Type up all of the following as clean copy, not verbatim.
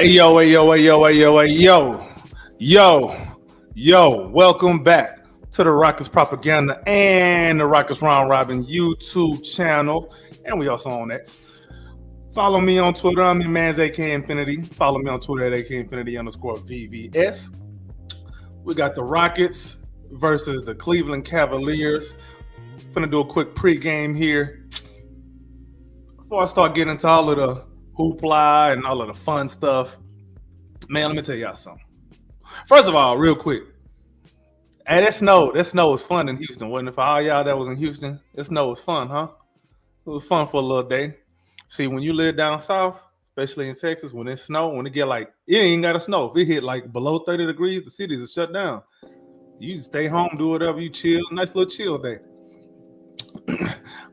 Hey yo, hey yo, hey yo, hey yo, hey yo, yo. Welcome back to the Rockets Propaganda and the Rockets Round Robin YouTube channel. And we also on X. Follow me on Twitter. I'm your man's AK Infinity. Follow me on Twitter at AK Infinity _VVS. We got the Rockets versus the Cleveland Cavaliers. Finna do a quick pregame here. Before I start getting into all of the hoopla and all of the fun stuff, man, let me tell y'all something. First of all, real quick, hey, that snow was fun in Houston, wasn't it? For all y'all that was in Houston, that snow was fun, huh? It was fun for a little day. See, when you live down south, especially in Texas, when it snow, when it get like, it ain't got to snow. If it hit like below 30 degrees, the cities are shut down. You stay home, do whatever, you chill, nice little chill day.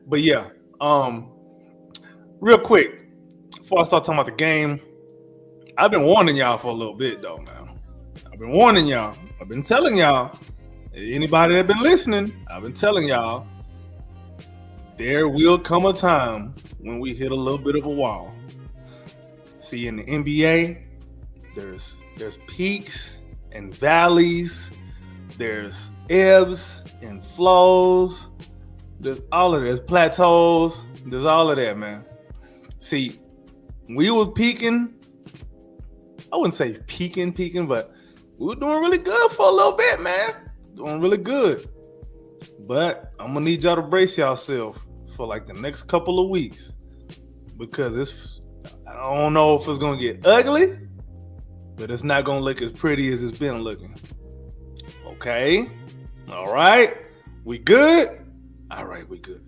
But yeah, real quick, before I start talking about the game, I've been warning y'all for a little bit though, man. I've been warning y'all. I've been telling y'all. Anybody that been listening, I've been telling y'all, there will come a time when we hit a little bit of a wall. See, in the NBA, there's peaks and valleys, there's ebbs and flows, there's all of this, plateaus, there's all of that, man. See, we was peaking. I wouldn't say peaking, but we were doing really good for a little bit, man. Doing really good. But I'm gonna need y'all to brace yourself for like the next couple of weeks, because I don't know if it's gonna get ugly, but it's not gonna look as pretty as it's been looking. Okay? All right? We good? All right, we good.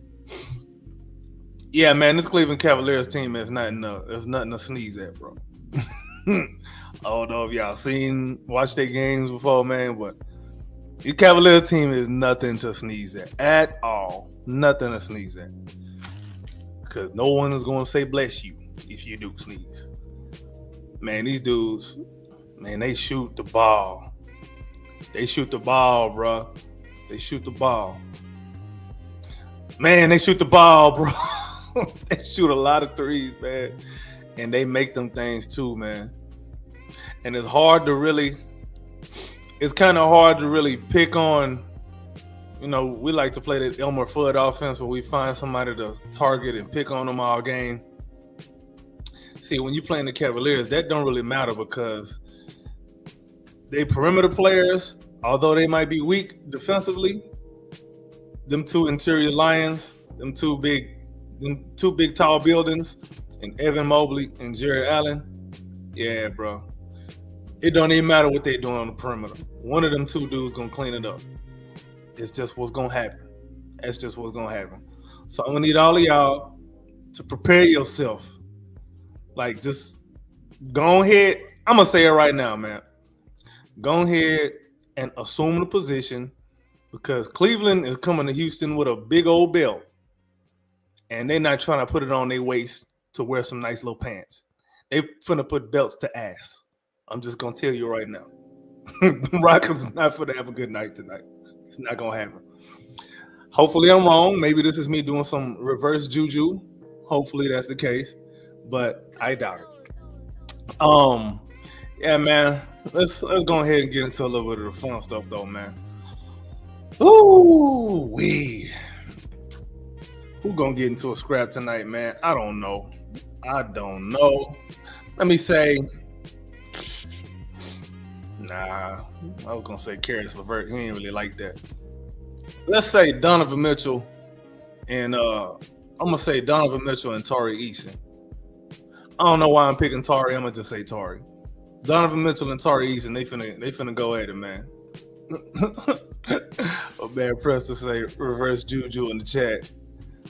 Yeah, man, this Cleveland Cavaliers team is nothing to sneeze at, bro. I don't know if y'all watched their games before, man, but the Cavaliers team is nothing to sneeze at all. Nothing to sneeze at. Because no one is going to say bless you if you do sneeze. Man, these dudes, man, they shoot the ball. They shoot the ball, bro. They shoot the ball. Man, they shoot the ball, bro. They shoot a lot of threes, man. And they make them things too, man. And it's kind of hard to really pick on, we like to play that Elmer Fudd offense where we find somebody to target and pick on them all game. See, when you're playing the Cavaliers, that don't really matter because they perimeter players, although they might be weak defensively, them two interior lions, them two big tall buildings, and Evan Mobley and Jared Allen, yeah, bro. It don't even matter what they doing on the perimeter. One of them two dudes gonna clean it up. It's just what's gonna happen. That's just what's gonna happen. So I'm gonna need all of y'all to prepare yourself. Like, just go ahead. I'm gonna say it right now, man. Go ahead and assume the position, because Cleveland is coming to Houston with a big old belt, and they're not trying to put it on their waist to wear some nice little pants. They finna put belts to ass. I'm just gonna tell you right now. Rockets is not finna have a good night tonight. It's not gonna happen. Hopefully I'm wrong. Maybe this is me doing some reverse juju. Hopefully that's the case, but I doubt it. Yeah, man. Let's go ahead and get into a little bit of the fun stuff, though, man. Ooh wee. Who gonna get into a scrap tonight, man? I don't know. Let me say, nah. I was gonna say Karis LeVert. He ain't really like that. Let's say Donovan Mitchell and I'm gonna say Donovan Mitchell and Tari Eason. I don't know why I'm picking Tari. I'm gonna just say Tari. Donovan Mitchell and Tari Eason, they finna go at it, man. A bad press to say reverse juju in the chat.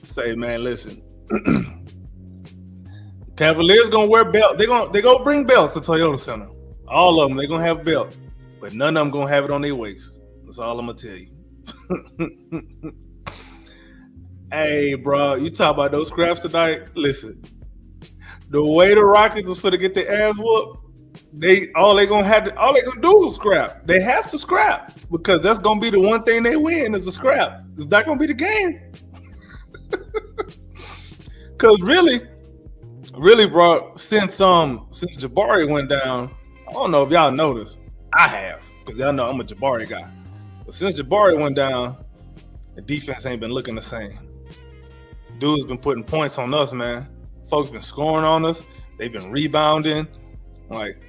Say, man, listen. Cavaliers gonna wear belts. They gonna bring belts to Toyota Center. All of them, they gonna have belts, but none of them gonna have it on their waist. That's all I'm gonna tell you. Hey, bro, you talk about those scraps tonight. Listen, the way the Rockets is finna get their ass whooped, all they gonna do is scrap. They have to scrap, because that's gonna be the one thing they win is a scrap. It's not gonna be the game. Because really, Really, bro, since Jabari went down, I don't know if y'all noticed. I have, because y'all know I'm a Jabari guy. But since Jabari went down, the defense ain't been looking the same. Dude's been putting points on us, man. Folks been scoring on us. They've been rebounding. Like,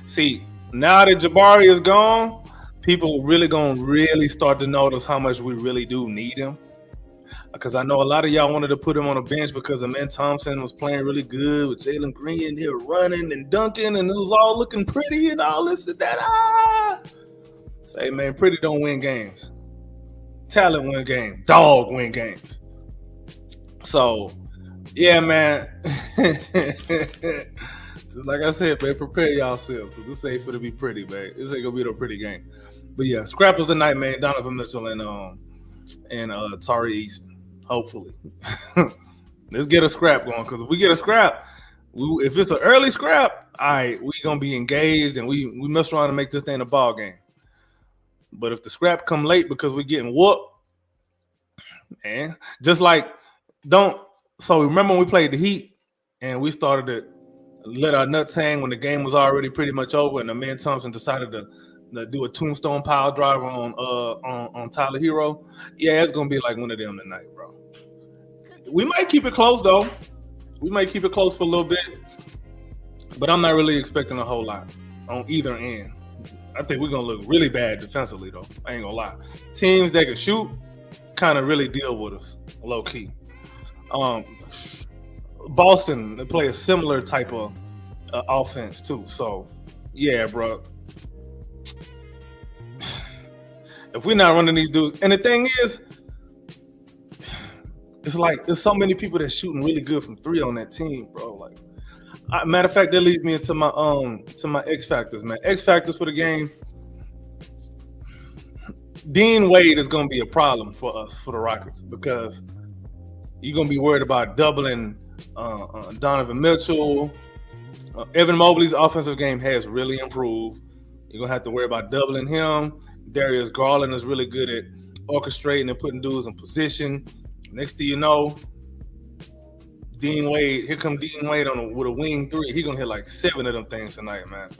see, now that Jabari is gone, people really gonna really start to notice how much we really do need him. Because I know a lot of y'all wanted to put him on a bench because Amen Thompson was playing really good with Jalen Green. They were running and dunking, and it was all looking pretty and all this and that. Say, man, pretty don't win games. Talent win games. Dog win games. So, yeah, man. Like I said, man, prepare yourselves. This ain't for to be pretty, man. This ain't gonna be no pretty game. But yeah, scrap was the night, man. Donovan Mitchell and Tari Eason. Hopefully, let's get a scrap going. Because if we get a scrap, if it's an early scrap, all right, we gonna be engaged and we mess around and make this thing a ball game. But if the scrap come late because we're getting whooped, man, just like So remember when we played the Heat and we started to let our nuts hang when the game was already pretty much over, and Amen Thompson decided to do a tombstone pile driver on Tyler Hero. Yeah, it's gonna be like one of them tonight, bro. We might keep it close though. We might keep it close for a little bit, but I'm not really expecting a whole lot on either end. I think we're gonna look really bad defensively though. I ain't gonna lie. Teams that can shoot kind of really deal with us low key. Boston, they play a similar type of offense too. So yeah, bro. If we're not running these dudes, and the thing is, it's like there's so many people that's shooting really good from three on that team, bro. Like, matter of fact, that leads me into my X factors, man. X factors for the game. Dean Wade is gonna be a problem for us, for the Rockets, because you're gonna be worried about doubling Donovan Mitchell. Evan Mobley's offensive game has really improved. You're gonna have to worry about doubling him. Darius Garland is really good at orchestrating and putting dudes in position. Next thing you know, Dean Wade, here come Dean Wade with a wing three. He's gonna hit like 7 of them things tonight, man.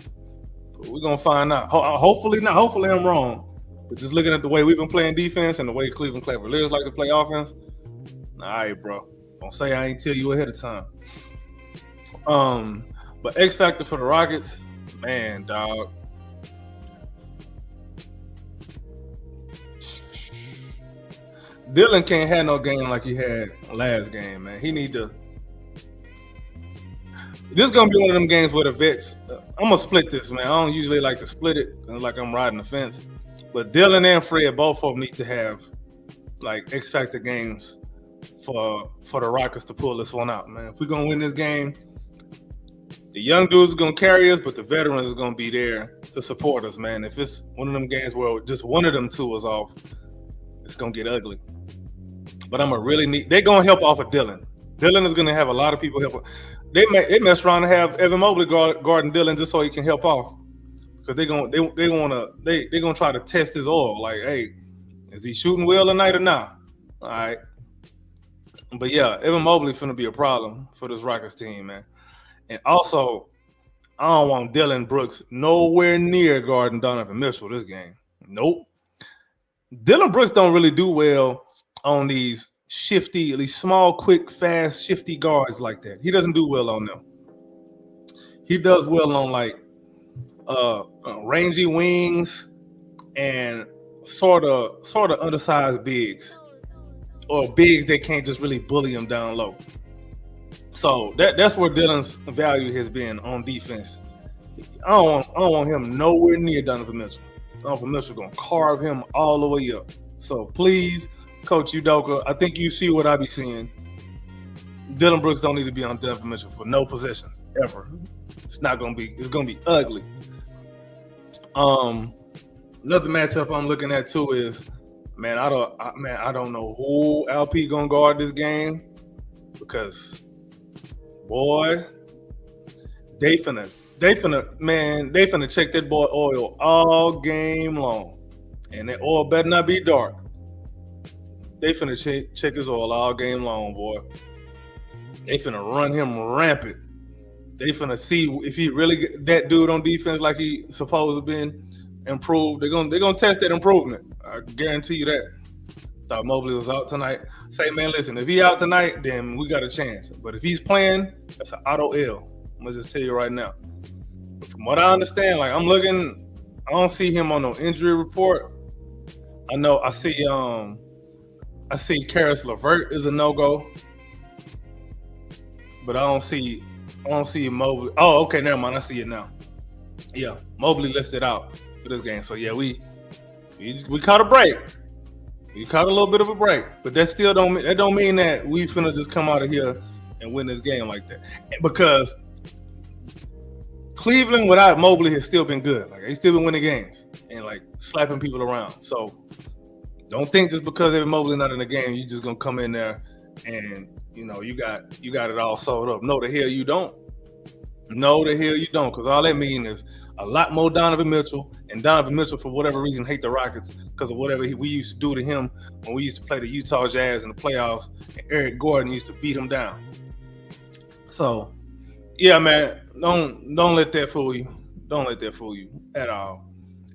But we're gonna find out. Hopefully not. Hopefully I'm wrong. But just looking at the way we've been playing defense and the way Cleveland Cavaliers like to play offense, all right, bro. Don't say I ain't tell you ahead of time. But X factor for the Rockets, man, dog. Dylan can't have no game like he had last game, man. He need to. This is gonna be one of them games where the vets. I'm gonna split this, man. I don't usually like to split it, like I'm riding the fence. But Dylan and Fred, both of them need to have like X factor games for the Rockets to pull this one out, man. If we're gonna win this game, the young dudes are gonna carry us, but the veterans are gonna be there to support us, man. If it's one of them games where just one of them two is off, it's gonna get ugly. But I'm gonna really need. They're gonna help off of Dylan. Dylan is gonna have a lot of people help. They mess around and have Evan Mobley guarding Dylan just so he can help off, because they're gonna try to test his oil. Like, hey, is he shooting well tonight or not? All right. But yeah, Evan Mobley finna be a problem for this Rockets team, man. And also, I don't want Dylan Brooks nowhere near guarding Donovan Mitchell this game. Nope. Dylan Brooks don't really do well on these shifty, these small, quick, fast, shifty guards like that. He doesn't do well on them. He does well on like rangy wings and sort of undersized bigs, or bigs that can't just really bully him down low. So that's where Dylan's value has been on defense. I don't want him nowhere near Donovan Mitchell. Donovan Mitchell gonna carve him all the way up. So please, Coach Udoka, I think you see what I be seeing. Dylan Brooks don't need to be on Donovan Mitchell for no possessions ever. It's gonna be ugly. Another matchup I'm looking at too is, man, I don't know who LP gonna guard this game, because boy, they finna check that boy oil all game long, and that oil better not be dark. They finna check his oil all game long, boy. They finna run him rampant. They finna see if he really that dude on defense like he supposed to been improved. They're gonna test that improvement. I guarantee you that. Thought Mobley was out tonight. Say, man, listen, if he out tonight, then we got a chance. But if he's playing, that's an auto L. I'm gonna just tell you right now. But from what I understand, like I'm looking, I don't see him on no injury report. I see Karis LeVert is a no-go. But I don't see Mobley. Oh, okay, never mind. I see it now. Yeah, Mobley listed out for this game. So yeah, we caught a break. We caught a little bit of a break, but that still don't mean that we finna just come out of here and win this game like that. Because Cleveland without Mobley has still been good. Like they still been winning games and like slapping people around. So don't think just because Mobley not in the game, you just gonna come in there and you got it all sold up. No, the hell you don't. No, the hell you don't. Because all that means is a lot more Donovan Mitchell. And Donovan Mitchell, for whatever reason, hate the Rockets because of whatever we used to do to him when we used to play the Utah Jazz in the playoffs. And Eric Gordon used to beat him down. So, yeah, man, don't let that fool you. Don't let that fool you at all.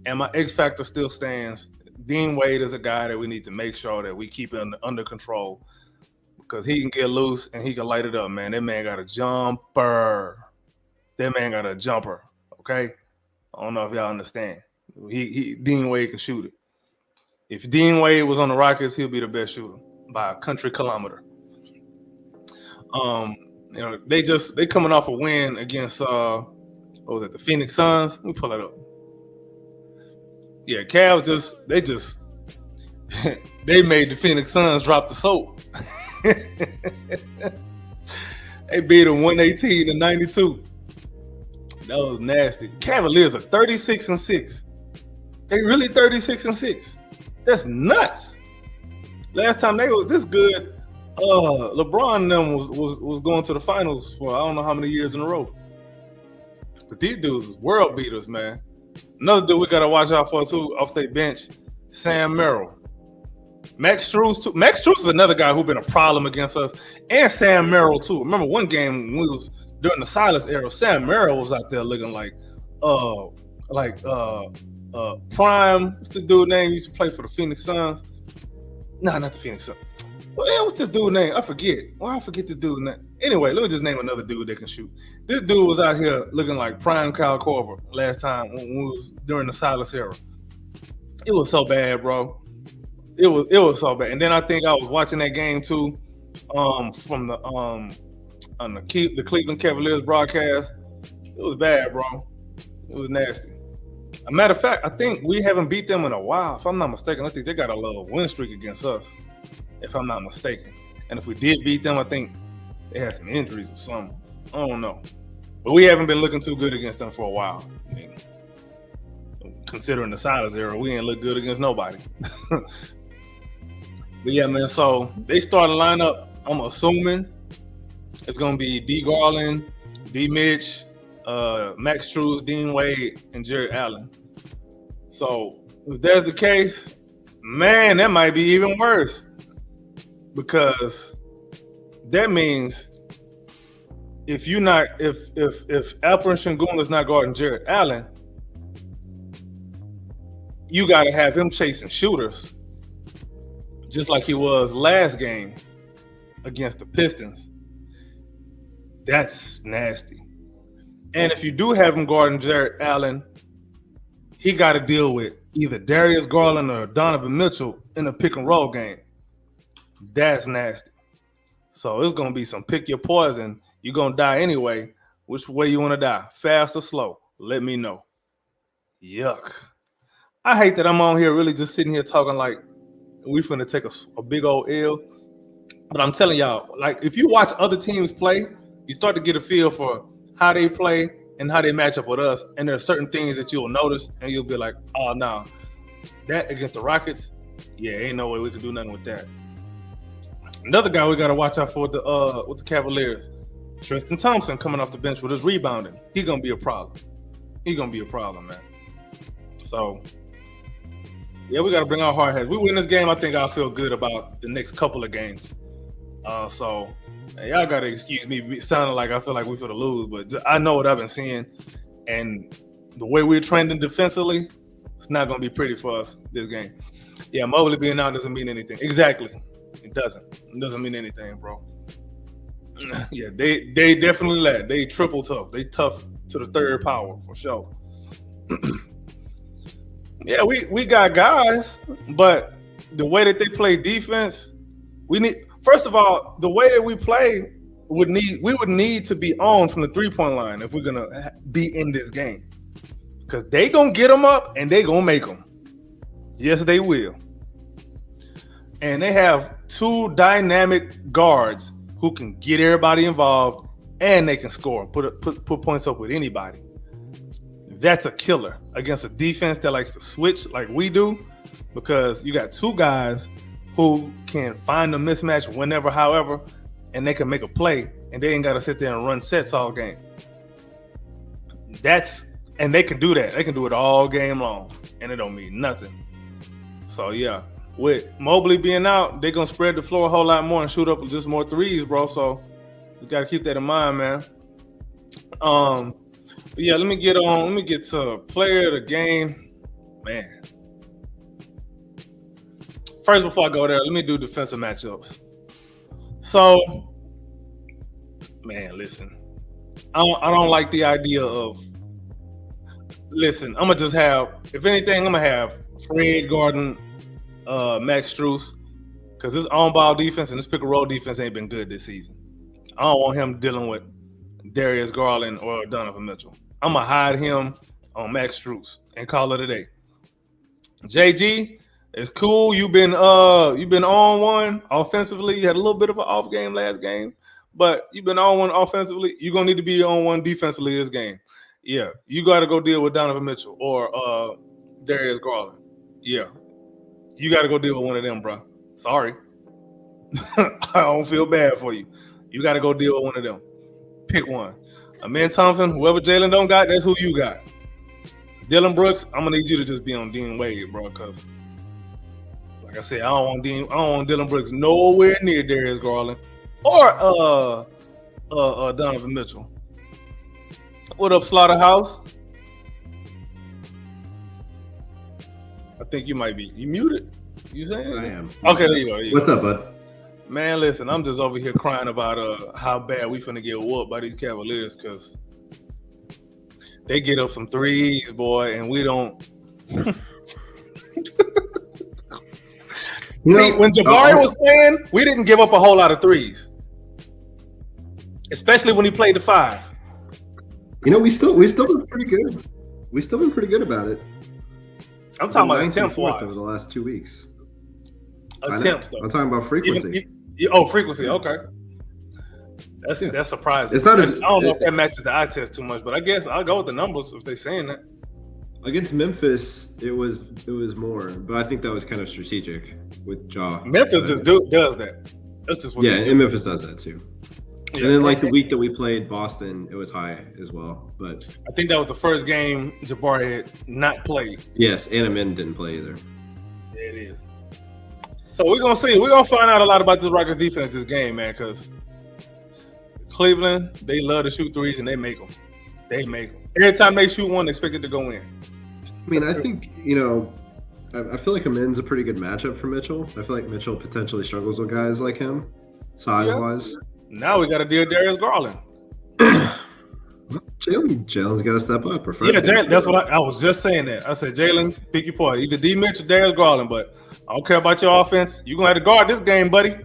And my X factor still stands. Dean Wade is a guy that we need to make sure that we keep under control because he can get loose and he can light it up, man. That man got a jumper. Okay? I don't know if y'all understand. Dean Wade can shoot it. If Dean Wade was on the Rockets, he'll be the best shooter by a country kilometer. They coming off a win against what was it, the Phoenix Suns? Let me pull it up. Yeah, Cavs they made the Phoenix Suns drop the soap. They beat them 118-92. That was nasty. Cavaliers are 36-6. They really 36-6. That's nuts. Last time they was this good, LeBron and them was going to the finals for I don't know how many years in a row. But these dudes is world beaters, man. Another dude we gotta watch out for too off their bench, Sam Merrill. Max Strus too. Max Strus is another guy who's been a problem against us, and Sam Merrill too. Remember one game when we was during the Silas era, Sam Merrill was out there looking like Prime. What's the dude name? He used to play for the Phoenix Suns. Nah, not the Phoenix Suns. Well, yeah, what's this dude name? I forget. Why I forget the dude name? Anyway, let me just name another dude that can shoot. This dude was out here looking like Prime Kyle Korver last time when we was during the Silas era. It was so bad, bro. It was so bad. And then I think I was watching that game too, from the on the Cleveland Cavaliers broadcast. It was bad, bro. It was nasty. A matter of fact, I think we haven't beat them in a while. If I'm not mistaken, I think they got a little win streak against us, if I'm not mistaken. And if we did beat them, I think they had some injuries or something. I don't know. But we haven't been looking too good against them for a while. I mean, considering the Silas era, we ain't look good against nobody. But yeah, man, so they started lineup. I'm assuming it's going to be D. Garland, D. Mitch, Max Strus, Dean Wade, and Jared Allen. So if that's the case, man, that might be even worse. Because that means if Alperen Sengun is not guarding Jared Allen, you got to have him chasing shooters, just like he was last game against the Pistons. That's nasty. And if you do have him guarding Jared Allen, he got to deal with either Darius Garland or Donovan Mitchell in a pick and roll game. That's nasty. So it's going to be some pick your poison. You're going to die anyway. Which way you want to die? Fast or slow? Let me know. Yuck. I hate that I'm on here really just sitting here talking like we finna take a big old L. But I'm telling y'all, like if you watch other teams play, you start to get a feel for how they play and how they match up with us. And there are certain things that you'll notice and you'll be like, oh, no, that against the Rockets, yeah, ain't no way we can do nothing with that. Another guy we got to watch out for with the Cavaliers, Tristan Thompson coming off the bench with his rebounding. He's going to be a problem. He's going to be a problem, man. So, yeah, we got to bring our hard heads. We win this game, I think I'll feel good about the next couple of games. So y'all gotta excuse me sounding like I feel like we finna lose, but I know what I've been seeing, and the way we're trending defensively, it's not gonna be pretty for us this game. Yeah, Mobley being out doesn't mean anything. Exactly, it doesn't. It doesn't mean anything, bro. Yeah, they definitely led. They triple tough. They tough to the third power for sure. Yeah, we got guys, but the way that they play defense, we need. First of all, the way that we play we would need to be on from the 3-point line if we're gonna be in this game, because they gonna get them up and they gonna make them. Yes, they will. And they have two dynamic guards who can get everybody involved and they can score, put points up with anybody. That's a killer against a defense that likes to switch like we do, because you got two guys who can find a mismatch whenever, however, and they can make a play, and they ain't got to sit there and run sets all game. And they can do that. They can do it all game long, and it don't mean nothing. So, yeah, with Mobley being out, they're going to spread the floor a whole lot more and shoot up just more threes, bro. So, you got to keep that in mind, man. But yeah, let me get to player of the game. Man. First, before I go there, let me do defensive matchups. So, man, listen. I don't like the idea of. Listen, I'm gonna just have. If anything, I'm gonna have Fred guarding Max Strus, because this on-ball defense and this pick-and-roll defense ain't been good this season. I don't want him dealing with Darius Garland or Donovan Mitchell. I'm gonna hide him on Max Strus and call it a day. JG. It's cool. You've been on one offensively. You had a little bit of an off game last game, but you've been on one offensively. You're gonna need to be on one defensively this game. Yeah, you got to go deal with Donovan Mitchell or Darius Garland. Yeah, you got to go deal with one of them, bro. Sorry, I don't feel bad for you. You got to go deal with one of them. Pick one. Amen Thompson, whoever Jalen don't got, that's who you got. Dylan Brooks, I'm gonna need you to just be on Dean Wade, bro, because. Like I said, I don't want Dylan Brooks nowhere near Darius Garland or Donovan Mitchell. What up, Slaughterhouse? I think you might be. You muted? You saying? I am. Okay, there you go. What's up, bud? Man, listen, I'm just over here crying about how bad we finna get whooped by these Cavaliers, because they get up some threes, boy, and we don't. See, when Jabari was playing, we didn't give up a whole lot of threes, especially when he played the 5. We still been pretty good. We still been pretty good about it. I'm talking about attempts over the last 2 weeks. Attempts, though. I'm talking about frequency. Frequency. Okay, that's surprising. It's not. I don't know if that matches the eye test too much, but I guess I'll go with the numbers if they're saying that. Against Memphis, it was more, but I think that was kind of strategic with Ja. Memphis just does that. That's just what. Yeah, and Memphis does that too. Yeah. And then the week that we played Boston, it was high as well. But I think that was the first game Jabari had not played. Yes, and Amin didn't play either. Yeah, it is. So we're gonna see. We're gonna find out a lot about this Rockets defense this game, man, because Cleveland, they love to shoot threes and they make them. Every time they shoot one, they expect it to go in. I mean, I think, I feel like Amin's a pretty good matchup for Mitchell. I feel like Mitchell potentially struggles with guys like him, size-wise. Yeah. Now we got to deal with Darius Garland. Jalen's got to step up. Jalen, that's what I was just saying that. I said, Jalen, pick your point. Either D. Mitchell or Darius Garland, but I don't care about your offense. You're going to have to guard this game, buddy.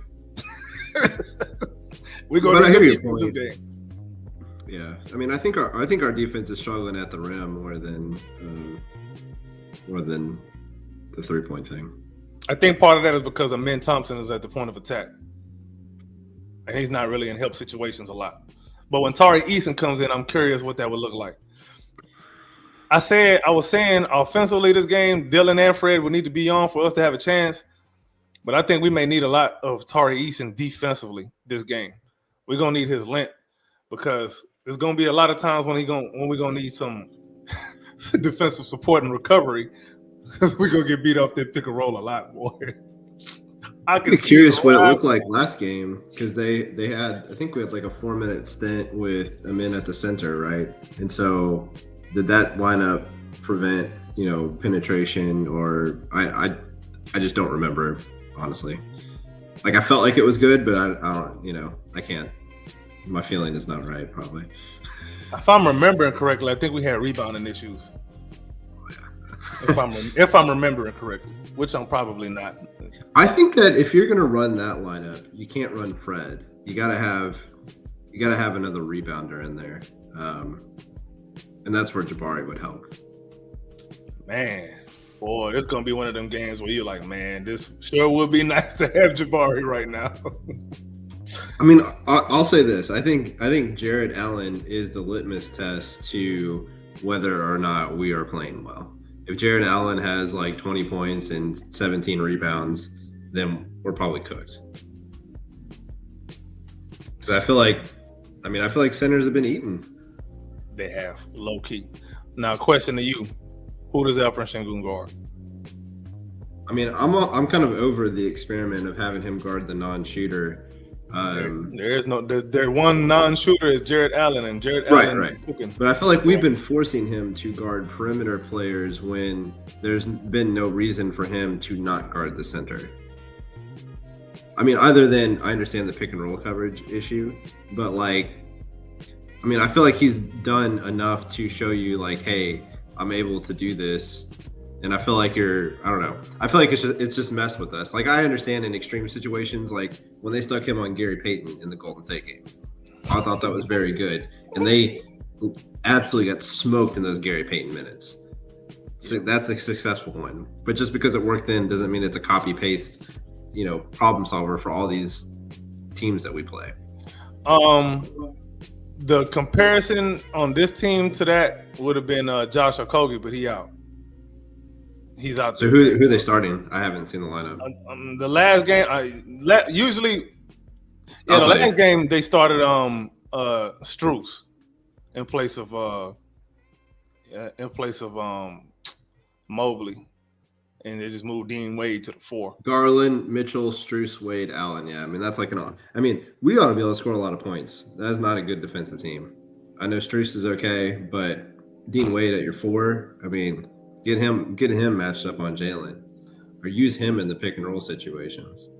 We're going to need you this game. Yeah, I mean, I think our defense is struggling at the rim more than the 3-point thing. I think part of that is because Amin Thompson is at the point of attack, and he's not really in help situations a lot. But when Tari Eason comes in, I'm curious what that would look like. I was saying offensively this game, Dylan and Fred would need to be on for us to have a chance, but I think we may need a lot of Tari Eason defensively this game. We're gonna need his length, because there's gonna be a lot of times when we're gonna need some defensive support and recovery, because we're gonna get beat off that pick and roll a lot, boy. I can be see curious what it Riley. looked like last game because they had, I think we had like a 4-minute stint with Amin at the center, right? And so did that lineup prevent penetration, or I just don't remember, honestly. Like, I felt like it was good, but I don't, I can't. My feeling is not right, probably. If I'm remembering correctly, I think we had rebounding issues. If I'm remembering correctly, which I'm probably not. I think that if you're gonna run that lineup, you can't run Fred. You gotta have another rebounder in there, and that's where Jabari would help. Man, boy, it's gonna be one of them games where you're like, man, this sure would be nice to have Jabari right now. I mean, I'll say this: I think Jared Allen is the litmus test to whether or not we are playing well. If Jared Allen has like 20 points and 17 rebounds, then we're probably cooked. But I feel like centers have been eaten. They have, low key. Now, question to you: who does Alperen Sengun guard? I mean, I'm kind of over the experiment of having him guard the non-shooter. There is no their one non-shooter is Jared Allen, and Jared Allen right. Cooking. But I feel like we've been forcing him to guard perimeter players when there's been no reason for him to not guard the center. I mean, other than I understand the pick and roll coverage issue, but like, I mean, I feel like he's done enough to show you like, hey, I'm able to do this. And I feel like I don't know. I feel like it's just messed with us. Like, I understand in extreme situations, like when they stuck him on Gary Payton in the Golden State game, I thought that was very good. And they absolutely got smoked in those Gary Payton minutes. So that's a successful one. But just because it worked then doesn't mean it's a copy paste, problem solver for all these teams that we play. The comparison on this team to that would have been Josh Okogie, but he out. He's out. So who are they starting? I haven't seen the lineup. The last game, the last game they started Strus in place of Mobley, and they just moved Dean Wade to the 4. Garland, Mitchell, Strus, Wade, Allen. Yeah, I mean that's like we ought to be able to score a lot of points. That's not a good defensive team. I know Strus is okay, but Dean Wade at your 4. I mean. Get him matched up on Jalen, or use him in the pick and roll situations.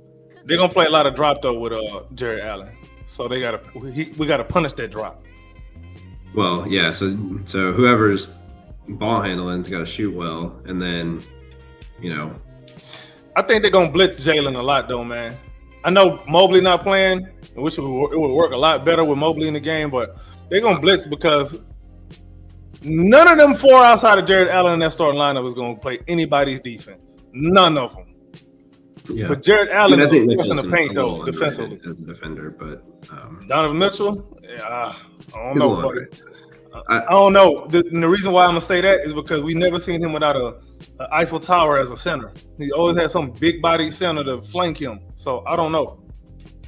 They're gonna play a lot of drop though with Jared Allen, so we gotta punish that drop. Well, yeah. So whoever's ball handling's got to shoot well, and then I think they're gonna blitz Jalen a lot though, man. I know Mobley not playing, which it would work a lot better with Mobley in the game, but they're gonna blitz because. None of them 4 outside of Jared Allen in that starting lineup is going to play anybody's defense. None of them. Yeah. But Jared Allen is forcing the paint, though, defensively. As a defender, but Donovan Mitchell, I don't know. I don't know. The reason why I'm going to say that is because we never seen him without a Eiffel Tower as a center. He always had some big body center to flank him. So I don't know.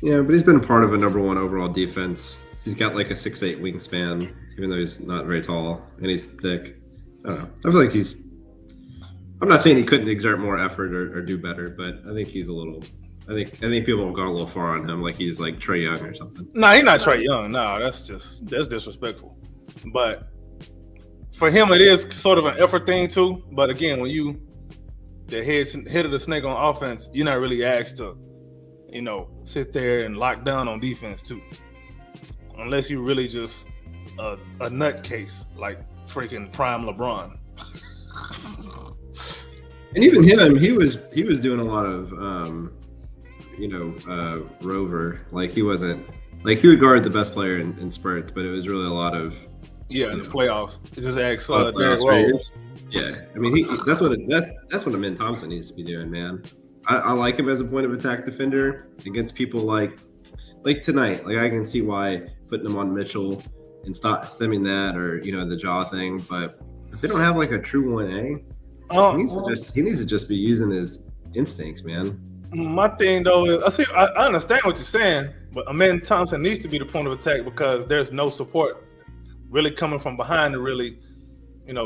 Yeah, but he's been part of a number 1 overall defense. He's got like a 6'8" wingspan, even though he's not very tall and he's thick. I don't know. I feel like I'm not saying he couldn't exert more effort or do better, but I think he's a little. I think people have gone a little far on him, like he's like Trae Young or something. No, he's not Trae Young. No, that's disrespectful. But for him, it is sort of an effort thing too. But again, when you the head of the snake on offense, you're not really asked to, sit there and lock down on defense too. Unless you really just a nutcase like freaking prime LeBron. And even him, he was doing a lot of rover. Like he wasn't like he would guard the best player in spurts, but it was really a lot of in the playoffs. It just acts Derrick Rose. Yeah, I mean that's what Amin Thompson needs to be doing, man. I like him as a point of attack defender against people like tonight. Like I can see why putting him on Mitchell and stop stemming that, or the jaw thing. But if they don't have like a true 1A, he needs to just be using his instincts, man. My thing though is I understand what you're saying, but Amin Thompson needs to be the point of attack because there's no support really coming from behind to really,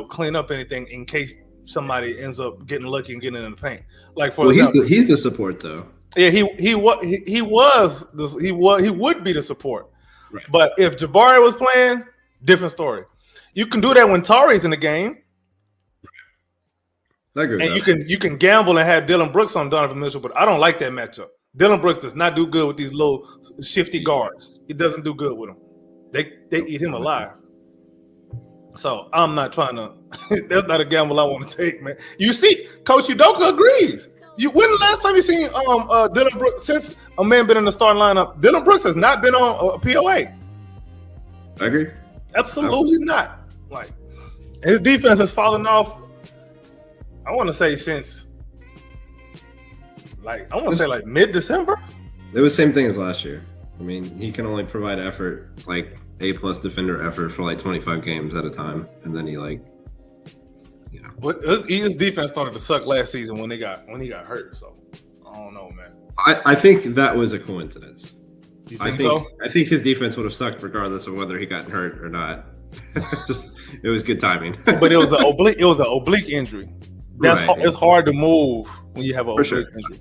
clean up anything in case somebody ends up getting lucky and getting in the paint. Like for example, he's the support though. Yeah, he would be the support. Right. But if Jabari was playing, different story. You can do that when Tari's in the game, I agree with and that. you can gamble and have Dylan Brooks on Donovan Mitchell. But I don't like that matchup. Dylan Brooks does not do good with these little shifty guards. He doesn't do good with them. They eat him alive. So I'm not trying to. That's not a gamble I want to take, man. You see, Coach Udoka agrees. When the last time you seen Dylan Brooks since a man been in the starting lineup? Dylan Brooks has not been on a POA. I agree. Absolutely not. Like his defense has fallen off. I want to say since like mid-December. It was the same thing as last year. I mean, he can only provide effort, like A+ defender effort for like 25 games at a time, and then he But his defense started to suck last season when he got hurt. So I don't know, man. I think that was a coincidence. You think so? I think his defense would have sucked regardless of whether he got hurt or not. It was good timing. But it was an oblique injury. It's hard to move when you have an oblique injury.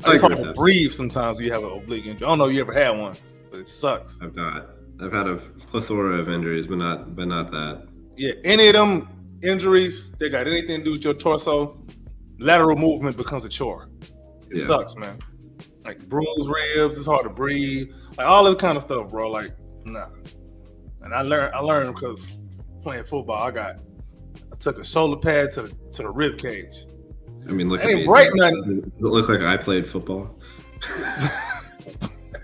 It's hard to breathe sometimes when you have an oblique injury. I don't know if you ever had one, but it sucks. I've not. I've had a plethora of injuries, but not that. Yeah, any of them injuries that got anything to do with your torso, lateral movement becomes a chore. It sucks, man. Like bruised ribs, it's hard to breathe, like all this kind of stuff, bro. Like, nah. And I learned because playing football, I took a shoulder pad to the rib cage. I mean, look at ain't me. Right, nothing. Does it look like I played football?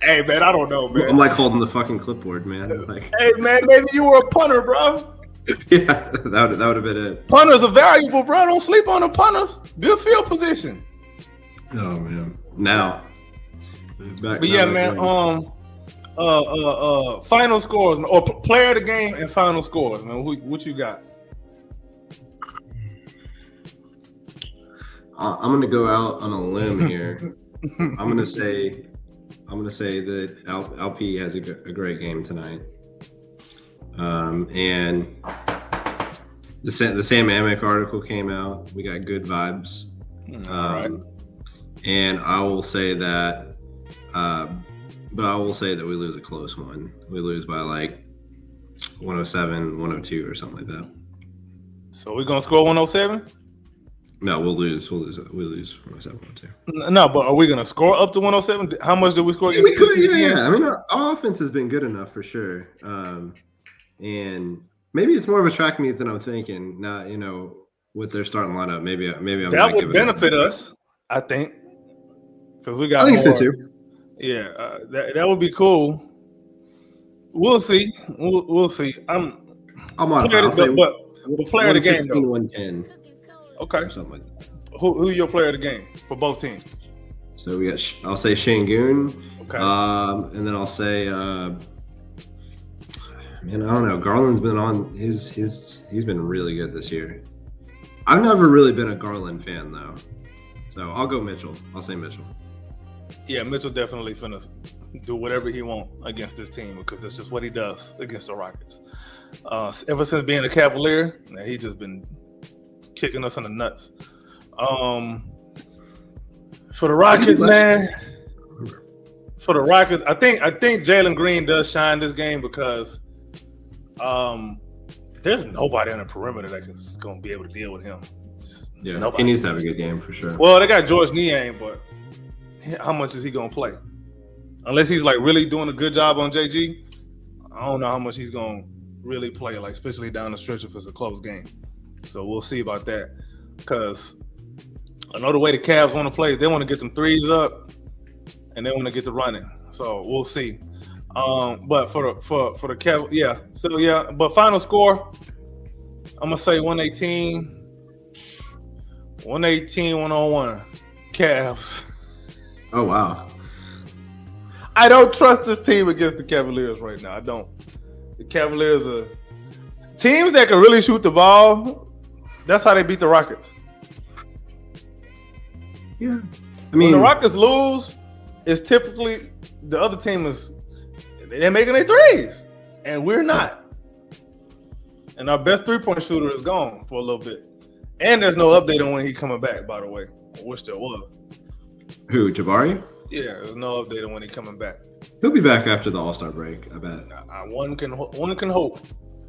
Hey, man, I don't know, man. I'm like holding the fucking clipboard, man. Like, hey, man, maybe you were a punter, bro. Yeah, that would have been it. Punters are valuable, bro. Don't sleep on the punters. Good field position. Oh man. Now. But yeah, man. Final scores or player of the game and final scores, man. What you got? I'm gonna go out on a limb here. I'm gonna say that LP has a great game tonight. And the Sam Amick article came out. We got good vibes. Right. And I will say that, but I will say that we lose a close one. We lose by like 107, 102 or something like that. So we're gonna score 107? No, we'll lose. We lose 107, 102. No, but are we gonna score up to 107? How much did we score? Yeah, we could. Yeah. I mean, our offense has been good enough for sure. And maybe it's more of a track meet than I'm thinking. Not, with their starting lineup. Maybe I'm. That would benefit us, I think, because we got. I think so too. Yeah, that would be cool. We'll see. We'll see. I'm modify. But player of the game, 110. Okay. Or something like that. Who's your player of the game for both teams? So we got. I'll say Şengün. Okay. And then I'll say. Man, I don't know. Garland's been on. He's been really good this year. I've never really been a Garland fan though, so I'll go Mitchell. I'll say Mitchell. Yeah, Mitchell definitely finna do whatever he wants against this team because that's just what he does against the Rockets. Ever since being a Cavalier, he just been kicking us in the nuts. For the Rockets, man. For the Rockets, I think Jalen Green does shine this game because there's nobody on the perimeter that's going to be able to deal with him. Yeah, nobody. He needs to have a good game for sure. Well, they got George Niang, but how much is he going to play? Unless he's like really doing a good job on JG, I don't know how much he's going to really play, like especially down the stretch if it's a close game. So we'll see about that because I know the way the Cavs want to play is they want to get them threes up and they want to get the running. So we'll see. But for the Cavs, yeah. So yeah, but final score, I'm gonna say 118-101 Cavs. Oh wow. I don't trust this team against the Cavaliers right now. I don't. The Cavaliers are teams that can really shoot the ball. That's how they beat the Rockets. Yeah. When the Rockets lose, it's typically the other team they're making their threes, and we're not. And our best three-point shooter is gone for a little bit. And there's no update on when he's coming back, by the way. I wish there was. Who, Jabari? Yeah, there's no update on when he's coming back. He'll be back after the All-Star break, I bet. One can hope.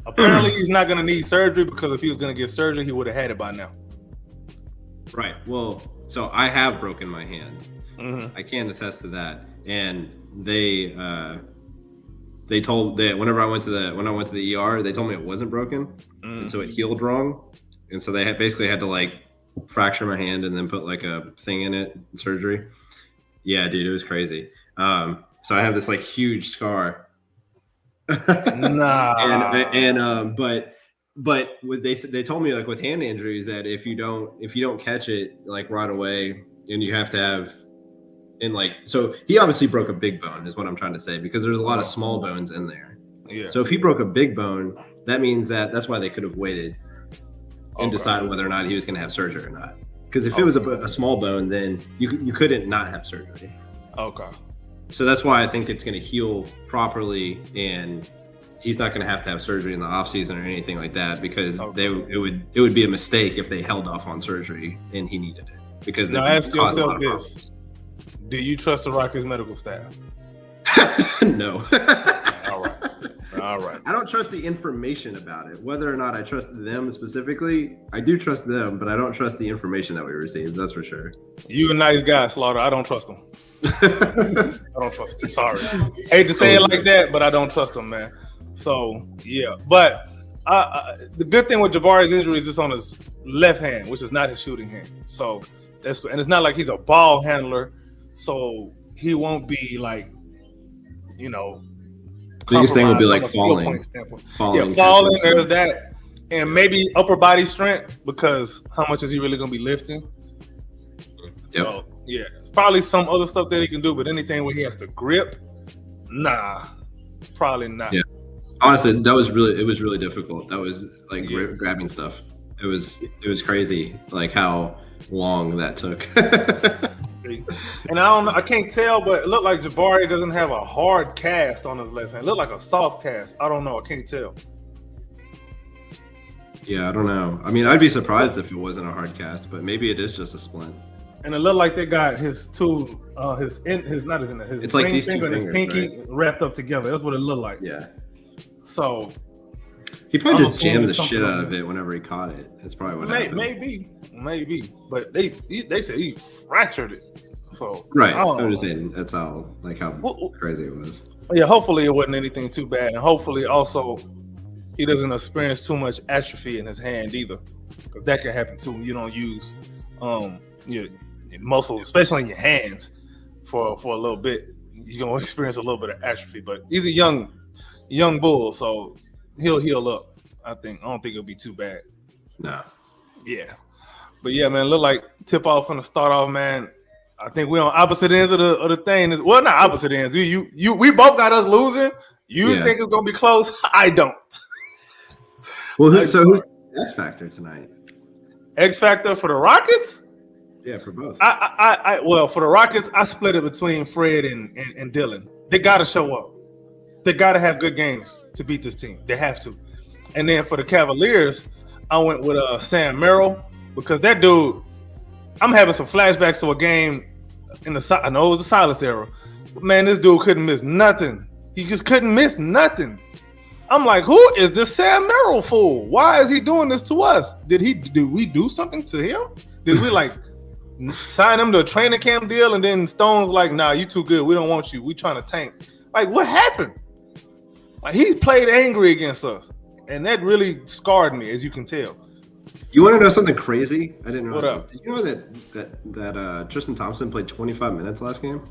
Apparently, he's not going to need surgery because if he was going to get surgery, he would have had it by now. Right. Well, so I have broken my hand. Mm-hmm. I can attest to that. And they told that whenever I went to the ER, they told me it wasn't broken, and so it healed wrong, and so they basically had to like fracture my hand and then put like a thing in it, surgery. Yeah, dude, it was crazy. So I have this like huge scar. Nah. But what they told me like with hand injuries that if you don't catch it like right away, and you have to have, and like, so he obviously broke a big bone is what I'm trying to say, because there's a lot of small bones in there. Yeah. So if he broke a big bone, that means that's why they could have waited and decided whether or not he was going to have surgery or not. Because if it was a small bone, then you couldn't not have surgery. Okay. So that's why I think it's going to heal properly, and he's not going to have surgery in the off season or anything like that, because it would be a mistake if they held off on surgery and he needed it. Because now ask yourself this: do you trust the Rockets medical staff? No. All right. I don't trust the information about it. Whether or not I trust them specifically, I do trust them, but I don't trust the information that we received. That's for sure. You a nice guy, Slaughter. I don't trust him. I don't trust him. Sorry. Hate to say it like that, but I don't trust him, man. So, yeah. But the good thing with Jabari's injury is it's on his left hand, which is not his shooting hand. So, that's good. And it's not like he's a ball handler, so he won't be like, biggest thing will be like falling. Yeah, falling. There's that, and maybe upper body strength, because how much is he really going to be lifting? Yep. So yeah, it's probably some other stuff that he can do, but anything where he has to grip, nah, probably not. Yeah, honestly, it was really difficult. That was like grabbing stuff. It was crazy, like how long that took. And I don't know, I can't tell, but it looked like Jabari doesn't have a hard cast on his left hand. It looked like a soft cast. I don't know. I can't tell. Yeah, I don't know. I mean, I'd be surprised if it wasn't a hard cast, but maybe it is just a splint. And it looked like they got his it's like these finger and his pinky wrapped up together. That's what it looked like. Yeah. So he probably just jammed the shit out of it whenever he caught it. That's probably what happened. Maybe. But they said he fractured it. So right. I'm just saying that's how crazy it was. Yeah, hopefully it wasn't anything too bad, and hopefully also he doesn't experience too much atrophy in his hand either, because that can happen too. You don't use your muscles, especially in your hands, for a little bit. You're gonna experience a little bit of atrophy. But he's a young bull, so he'll heal up. I don't think it'll be too bad. No. Yeah. But yeah, man, look like tip off from the start off, man. I think we're on opposite ends of the thing. Well, not opposite ends. We both got us losing. You think it's gonna be close? I don't. Well, who's X Factor tonight? X Factor for the Rockets? Yeah, for both. Well, for the Rockets, I split it between Fred and Dylan. They gotta show up. They gotta have good games to beat this team. They have to. And then for the Cavaliers, I went with Sam Merrill, because that dude, I'm having some flashbacks to a game I know it was the Silas era, but man, this dude couldn't miss nothing. He just couldn't miss nothing. I'm like, who is this Sam Merrill fool? Why is he doing this to us? Did we do something to him? Did we like sign him to a training camp deal, and then Stone's like, nah, you too good. We don't want you. We trying to tank. Like, what happened? Like, he played angry against us, and that really scarred me, as you can tell. You want to know something crazy? I didn't know. What up? Did you know that Tristan Thompson played 25 minutes last game?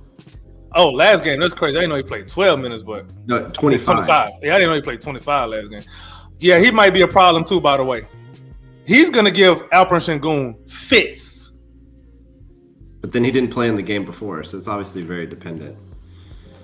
Oh, last game. That's crazy. I didn't know he played 12 minutes, but no, 25. 25. Yeah, I didn't know he played 25 last game. Yeah, he might be a problem too, by the way. He's gonna give Alperen Sengun fits. But then he didn't play in the game before, so it's obviously very dependent.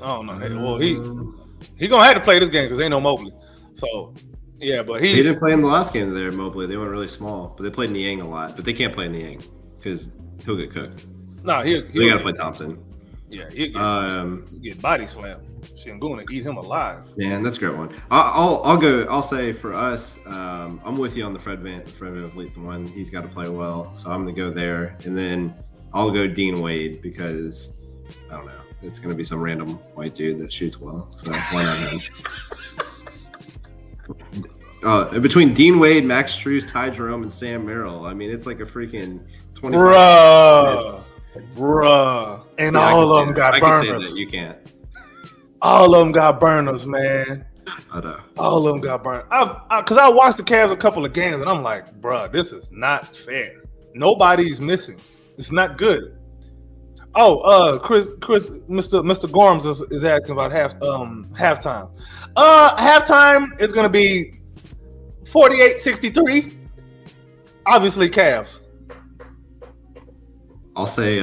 Oh no. Well, he gonna have to play this game because ain't no Mobley. So yeah, but he didn't play in the last game there, Mobley. They went really small, but they played Niang a lot. But they can't play Niang because he'll get cooked. No, they gotta play Thompson. Yeah, he'll get body slammed. Sengun to eat him alive. Man, that's a great one. I'll say for us, I'm with you on the Fred VanVleet one. He's got to play well, so I'm gonna go there, and then I'll go Dean Wade because I don't know. It's going to be some random white dude that shoots well. So why not him? Between Dean Wade, Max Strus, Ty Jerome, and Sam Merrill. I mean, it's like a freaking 25. Bruh. And Yeah, all of them got burners. You can't. All of them got burners, man. I know. All of them got burned. Because I watched the Cavs a couple of games, and I'm like, bruh, this is not fair. Nobody's missing. It's not good. Oh, Chris, Mr. Gorms is asking about halftime. Halftime is gonna be 48-63. Obviously, Cavs. I'll say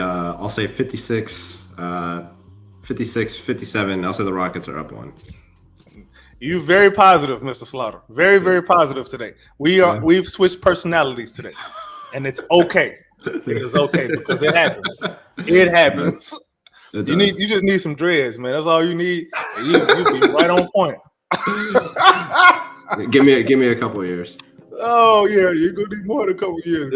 56, 57. I'll say the Rockets are up one. You very positive, Mr. Slaughter. Very, very positive today. We've switched personalities today, and it's okay. It is okay because it happens. It happens. You just need some dreads, man. That's all you need. You be right on point. Give me a couple of years. Oh yeah, you're gonna need more than a couple of years.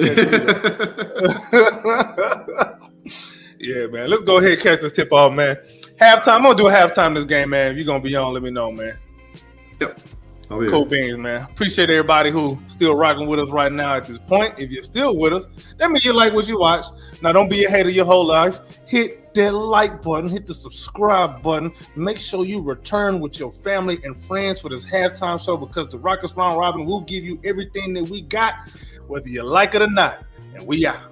Yeah, man. Let's go ahead and catch this tip off, man. Halftime. I'm gonna do a halftime this game, man. If you're gonna be on, let me know, man. Yep. Cool beans, man. Appreciate everybody who still rocking with us right now at this point. If you're still with us, that means you like what you watch. Now, don't be a hater your whole life. Hit that like button. Hit the subscribe button. Make sure you return with your family and friends for this halftime show because the Rockets Round Robin will give you everything that we got, whether you like it or not. And we out.